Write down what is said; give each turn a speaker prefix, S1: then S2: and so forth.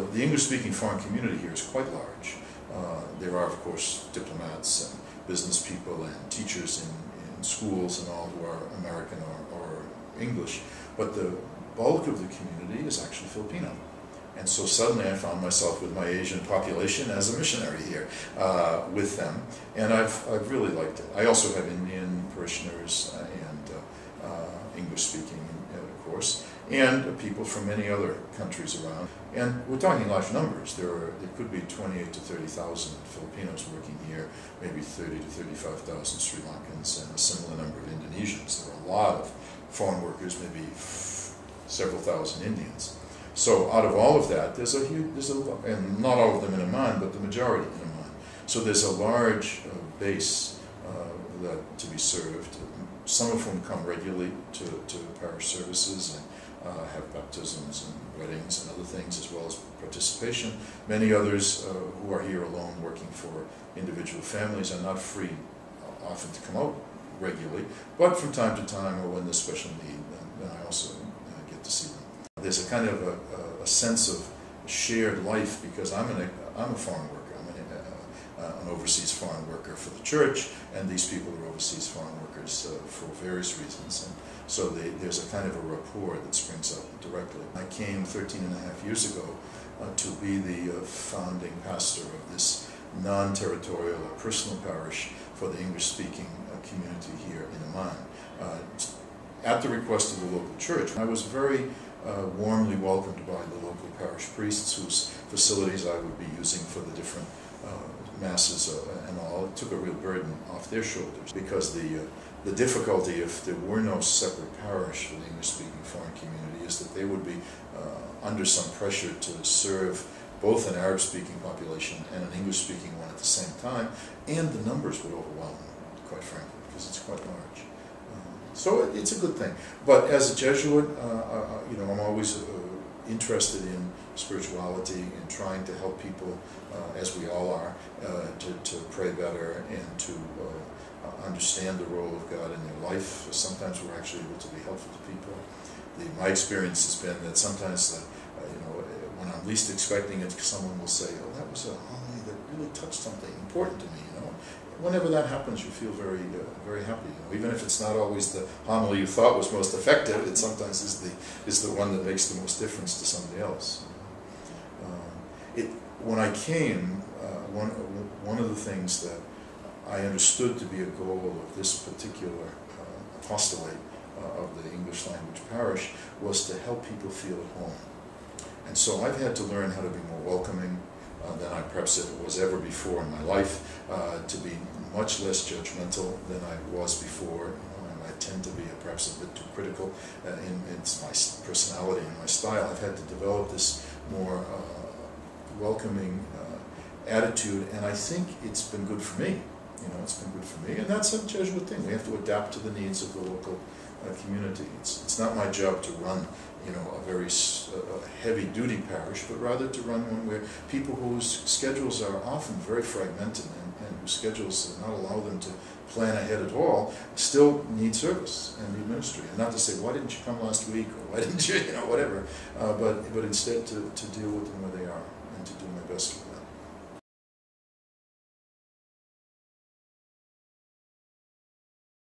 S1: the English-speaking foreign community here is quite large. There are, of course, diplomats and business people and teachers in schools and all who are American or English, but the bulk of the community is actually Filipino. And so suddenly I found myself with my Asian population as a missionary here with them, and I've really liked it. I also have Indian parishioners and English-speaking, of course, and people from many other countries around. And we're talking large numbers. There could be 28 to 30,000 Filipinos working here, maybe 30 to 35,000 Sri Lankans, and a similar number of Indonesians. There are a lot of foreign workers, maybe several thousand Indians. So out of all of that, and not all of them in Amman, but the majority in Amman. So there's a large base to be served, some of whom come regularly to parish services and have baptisms and weddings and other things, as well as participation. Many others who are here alone working for individual families are not free often to come out regularly, but from time to time, or when there's special need, then I also get to see them. There's a kind of a sense of shared life, because I'm a foreign worker. I'm an overseas foreign worker for the church, and these people are overseas foreign workers for various reasons. And so there's a kind of a rapport that springs up directly. I came 13 and a half years ago to be the founding pastor of this non-territorial or personal parish for the English-speaking community here in Amman. At the request of the local church, I was very warmly welcomed by the local parish priests, whose facilities I would be using for the different masses and all. It took a real burden off their shoulders, because the difficulty, if there were no separate parish for the English-speaking foreign community, is that they would be under some pressure to serve both an Arab-speaking population and an English-speaking one at the same time, and the numbers would overwhelm them, quite frankly, because it's quite large. So it's a good thing. But as a Jesuit, I'm always interested in spirituality and trying to help people, as we all are, to pray better and to understand the role of God in their life. Sometimes we're actually able to be helpful to people. My experience has been that sometimes, when I'm least expecting it, someone will say, "Oh, that was a homily that really touched something important to me." Whenever that happens, you feel very, very happy. Even if it's not always the homily you thought was most effective, it sometimes is the one that makes the most difference to somebody else. When I came, one of the things that I understood to be a goal of this particular apostolate of the English language parish was to help people feel at home. And so I've had to learn how to be more welcoming than I perhaps was ever before in my life, to be much less judgmental than I was before. And I tend to be perhaps a bit too critical in my personality and my style. I've had to develop this more welcoming attitude, and I think it's been good for me. It's been good for me, and that's a Jesuit thing. We have to adapt to the needs of the local community. It's not my job to run a very heavy-duty parish, but rather to run one where people whose schedules are often very fragmented and whose schedules do not allow them to plan ahead at all, still need service and need ministry. And not to say, "Why didn't you come last week?" or "Why didn't you," whatever, but instead to deal with them where they are and to do my best for them.